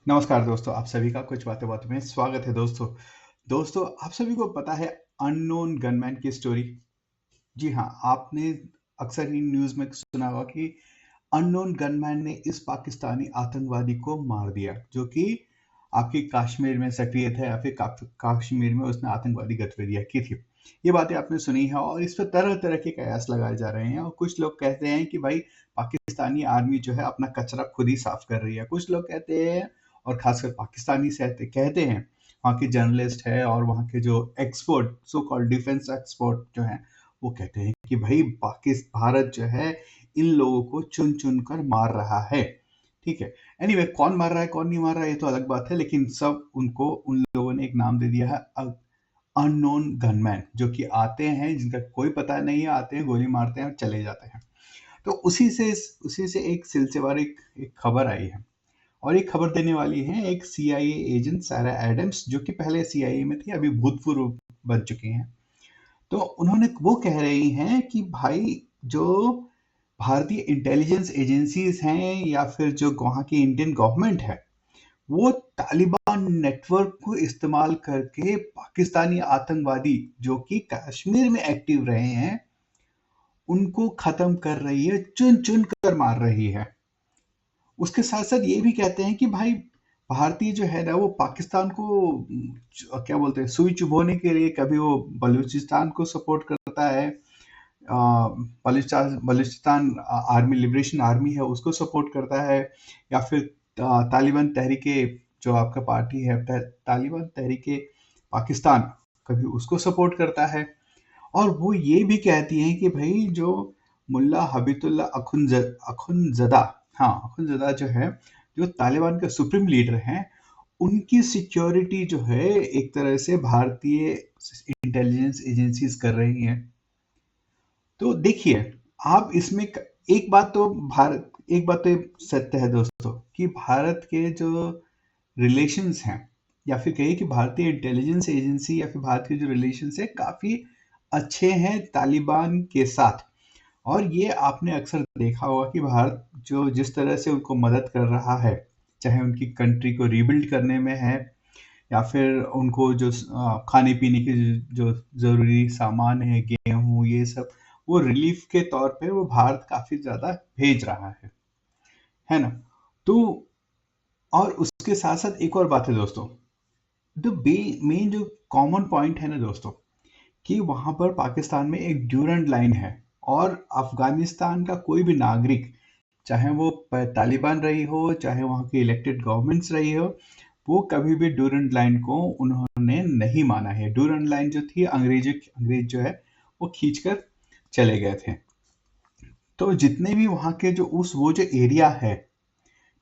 नमस्कार दोस्तों, आप सभी का कुछ बातें बातों में स्वागत है दोस्तों। दोस्तों, आप सभी को पता है अननोन गनमैन की स्टोरी? जी हाँ, आपने अक्सर ही न्यूज़ में सुना होगा कि अननोन गनमैन ने इस पाकिस्तानी आतंकवादी को मार दिया, जो कि आपके कश्मीर में सक्रिय था या फिर कश्मीर में उसने आतंकवादी गतिविधियां की थी। ये बातें आपने सुनी है और इस पर तरह-तरह के कयास लगाए जा रहे हैं और कुछ लोग कहते हैं कि भाई पाकिस्तानी आर्मी जो है अपना कचरा खुद ही साफ कर रही है। कुछ लोग कहते हैं और खासकर पाकिस्तानी सहते कहते हैं, वहाँ के जर्नलिस्ट है और वहाँ के जो expert so called defence expert जो हैं, वो कहते हैं कि भाई भारत जो है इन लोगों को चुन-चुन कर मार रहा है। ठीक है? एनीवे कौन मार रहा है, कौन नहीं मार रहा है, ये तो अलग बात है, लेकिन सब उनको उन लोगों ने एक नाम दे दिया है अननोन गनमैन, जो कि आते हैं, जिनका कोई पता नहीं है, आते हैं, गोली मारते हैं और चले जाते हैं। तो उसी से एक सिलसिलेवार एक एक खबर आई है और ये खबर देने वाली है एक सीआईए एजेंट सारा एडम्स, जो कि पहले सीआईए में थी, अभी भूतपूर्व बन चुकी हैं। तो उन्होंने वो कह रही हैं कि भाई जो भारतीय इंटेलिजेंस एजेंसीज हैं या फिर जो वहाँ की इंडियन गवर्नमेंट है, वो तालिबान नेटवर्क को इस्तेमाल करके पाकिस्तानी आतंकवादी जो कि कश्मीर में एक्टिव रहे हैं, उनको खत्म कर रही है, चुन-चुन कर मार रही है। उसके साथ-साथ ये भी कहते हैं कि भाई भारतीय जो है ना वो पाकिस्तान को क्या बोलते हैं सुई चुभोने के लिए कभी वो बलूचिस्तान को सपोर्ट करता है, बलूचिस्तान आर्मी लिबरेशन आर्मी है उसको सपोर्ट करता है, या फिर तालिबान तहरीके जो आपका पार्टी है तालिबान तहरीके पाकिस्तान कभी उसको सपोर्ट करता है। और वो ये भी कहती हैं कि भाई जो मुल्ला हबीबुल्लाह अखुनज़दा, हाँ, अखुनज़दा जो है, जो तालिबान के सुप्रीम लीडर हैं, उनकी सिक्योरिटी जो है एक तरह से भारतीय इंटेलिजेंस एजेंसीज कर रही हैं। तो देखिए, आप इसमें एक बात तो सत्य है दोस्तों कि भारत के जो रिलेशंस हैं, या फिर कहिए कि भारतीय इंटेलिजेंस एजेंसी या फिर भारत के जो रिलेशंस है काफ़ी अच्छे हैं तालिबान के साथ। और ये आपने अक्सर देखा होगा कि भारत जो जिस तरह से उनको मदद कर रहा है, चाहे उनकी कंट्री को रीबिल्ड करने में है या फिर उनको जो खाने-पीने के जो ज़रूरी सामान है, गेहूँ ये सब, वो रिलीफ़ के तौर पे वो भारत काफ़ी ज़्यादा भेज रहा है ना? तो और उसके साथ-साथ एक और बात है दोस्तों, द बे मेन जो कॉमन पॉइंट है ना दोस्तों, कि वहाँ पर पाकिस्तान में एक ड्यूरेंट लाइन है और अफ़गानिस्तान का कोई भी नागरिक, चाहे वो तालिबान रही हो, चाहे वहाँ की इलेक्टेड गवर्नमेंट्स रही हो, वो कभी भी ड्यूरेंट लाइन को उन्होंने नहीं माना है। ड्यूरेंट लाइन जो थी अंग्रेज जो है वो खींच कर चले गए थे। तो जितने भी वहाँ के वो जो एरिया है,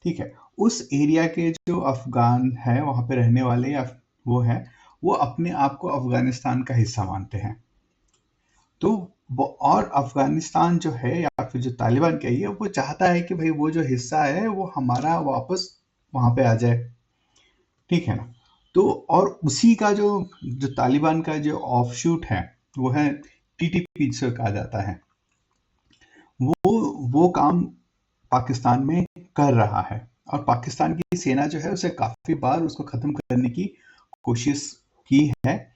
ठीक है, उस एरिया के जो अफ़गान है वहाँ पे रहने वाले या वो हैं, वो अपने आप को अफ़गानिस्तान का हिस्सा मानते हैं। तो वो और अफ़गानिस्तान जो है या फिर जो तालिबान कहिए, वो चाहता है कि भई वो जो हिस्सा है वो हमारा वापस वहाँ पे आ जाए, ठीक है ना? तो और उसी का जो तालिबान का जो ऑफशूट है, वो है टीटीपी जिसे कहा जाता है। वो काम पाकिस्तान में कर रहा है और पाकिस्तान की सेना जो है उसे काफ़ी बार उसको ख़त्म करने की कोशिश की है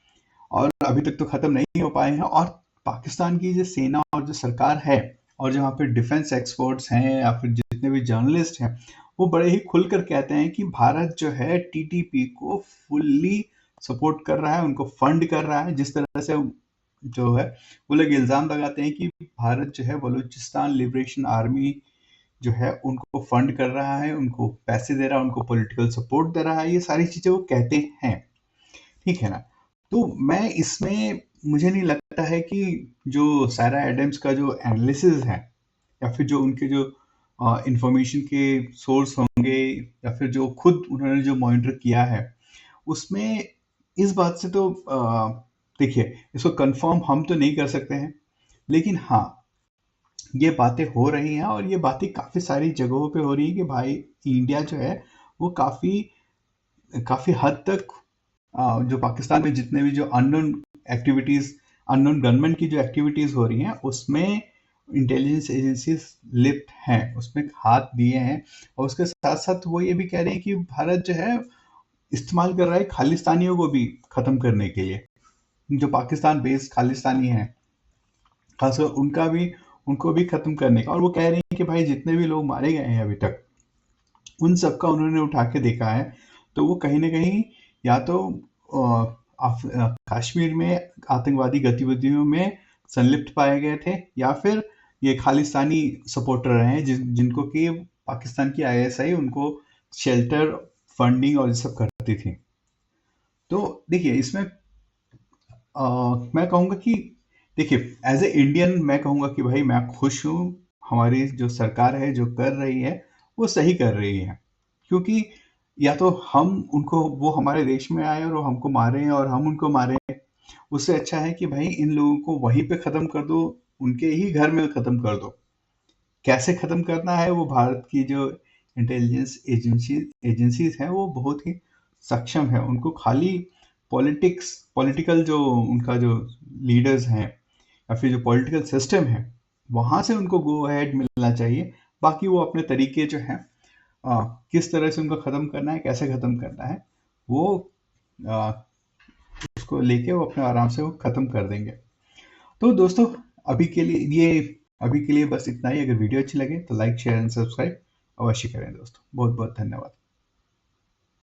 और अभी तक तो ख़त्म नहीं हो पाए हैं। और पाकिस्तान की जो सेना और जो सरकार है और जहाँ पे डिफेंस एक्सपर्ट्स हैं या फिर जितने भी जर्नलिस्ट हैं, वो बड़े ही खुलकर कहते हैं कि भारत जो है टीटीपी को फुल्ली सपोर्ट कर रहा है, उनको फंड कर रहा है। जिस तरह से जो है वो लोग इल्ज़ाम लगाते हैं कि भारत जो है बलूचिस्तान लिबरेशन आर्मी जो है उनको फंड कर रहा है, उनको पैसे दे रहा है, उनको पॉलिटिकल सपोर्ट दे रहा है, ये सारी चीज़ें वो कहते हैं, ठीक है ना? तो मैं इसमें मुझे नहीं लगता है कि जो सारा एडम्स का जो एनालिसिस है या फिर जो उनके जो इंफॉर्मेशन के सोर्स होंगे या फिर जो खुद उन्होंने जो मॉनिटर किया है, उसमें इस बात से तो देखिए, इसको कंफर्म हम तो नहीं कर सकते हैं, लेकिन हाँ, ये बातें हो रही हैं और ये बातें काफ़ी सारी जगहों पे हो रही हैं कि भाई इंडिया जो है वो काफ़ी काफ़ी हद तक जो पाकिस्तान में जितने भी जो अननोन गनमैन की जो एक्टिविटीज़ हो रही हैं, उसमें इंटेलिजेंस एजेंसीज लिप्त हैं, उसमें हाथ दिए हैं। और उसके साथ-साथ वो ये भी कह रहे हैं कि भारत जो है इस्तेमाल कर रहा है खालिस्तानियों को भी खत्म करने के लिए। जो पाकिस्तान बेस्ड खालिस्तानी हैं, खासकर उनको भी खत्म करने का। और वो कह रहे हैं कि भाई जितने भी लोग मारे गए हैं अभी तक, उन सबका उन्होंने उठा के देखा है। तो वो कहीं न कहीं या तो कश्मीर में आतंकवादी गतिविधियों में संलिप्त पाए गए थे, या फिर ये खालिस्तानी सपोर्टर रहे हैं जिनको कि पाकिस्तान की आईएसआई उनको शेल्टर, फंडिंग और ये सब करती थी। तो देखिए इसमें मैं कहूँगा कि देखिए एज ए इंडियन मैं कहूँगा कि भाई मैं खुश हूँ। हमारी जो सरकार है जो कर रही है वो सही कर रही है, क्योंकि या तो हम उनको वो हमारे देश में आए और वो हमको मारे और हम उनको मारे, उससे अच्छा है कि भाई इन लोगों को वहीं पे ख़त्म कर दो, उनके ही घर में ख़त्म कर दो। कैसे ख़त्म करना है वो भारत की जो इंटेलिजेंस एजेंसीज हैं वो बहुत ही सक्षम है। उनको खाली पॉलिटिकल जो उनका जो लीडर्स हैं या फिर जो पॉलिटिकल सिस्टम है वहाँ से उनको गो अहेड मिलना चाहिए। बाकी वो अपने तरीके जो हैं किस तरह से उनको ख़त्म करना है, कैसे ख़त्म करना है, वो आ, उसको लेके वो अपने आराम से वो ख़त्म कर देंगे। तो दोस्तों अभी के लिए अभी के लिए बस इतना ही। अगर वीडियो अच्छी लगे तो लाइक शेयर एंड सब्सक्राइब अवश्य करें दोस्तों। बहुत बहुत धन्यवाद।